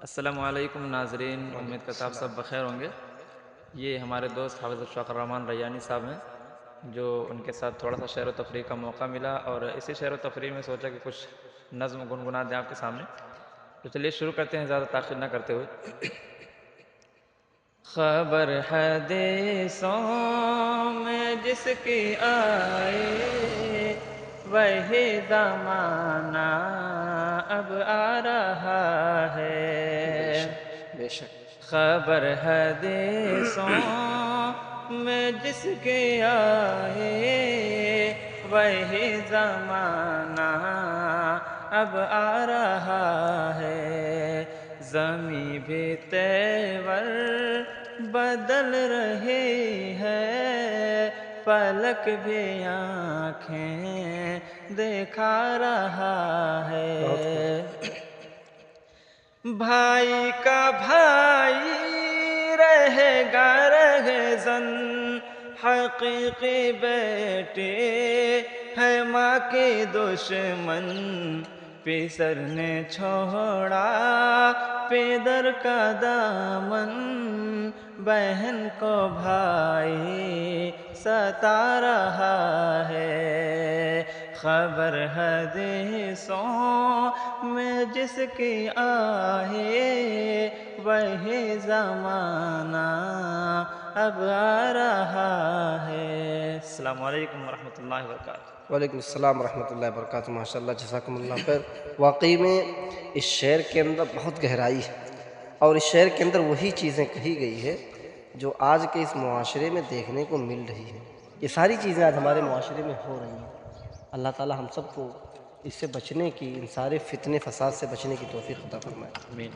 السلام علیکم ناظرین، امید کرتا آپ سب بخیر ہوں گے۔ یہ ہمارے دوست حافظ اشفاق الرحمان ریانی صاحب ہیں، جو ان کے ساتھ تھوڑا سا شعر و تفریح کا موقع ملا، اور اسی شعر و تفریح میں سوچا کہ کچھ نظم گنگنا دیں آپ کے سامنے۔ تو چلیے شروع کرتے ہیں زیادہ تاخیر نہ کرتے ہوئے۔ خبر حدیثوں میں جس کی آئے، وہی زمانہ اب آ رہا ہے۔ بے شک خبر حدیثوں میں جس کی آئے، وہی زمانہ اب آ رہا ہے۔ زمیں بھی تیور بدل رہی ہے، فلک بھی آنکھیں دکھا رہا ہے۔ بھائی کا بھائی رہے گا رہزن، حقیقی بیٹے ہے ماں کے دشمن۔ پیسر نے چھوڑا پیدر کا دامن، بہن کو بھائی ستا رہا ہے۔ خبر حدیثوں میں جس کی آئے، وہی زمانہ اب آ رہا ہے۔ السلام علیکم ورحمۃ اللہ وبرکاتہ۔ وعلیکم السلام ورحمۃ اللہ وبرکاتہ۔ ماشاءاللہ، جزاکم اللہ خیر۔ واقعی میں اس شعر کے اندر بہت گہرائی ہے، اور اس شعر کے اندر وہی چیزیں کہی گئی ہے جو آج کے اس معاشرے میں دیکھنے کو مل رہی ہیں۔ یہ ساری چیزیں آج ہمارے معاشرے میں ہو رہی ہیں۔ اللہ تعالی ہم سب کو اس سے بچنے کی، ان سارے فتنے فساد سے بچنے کی توفیق عطا فرمائے۔ آمین۔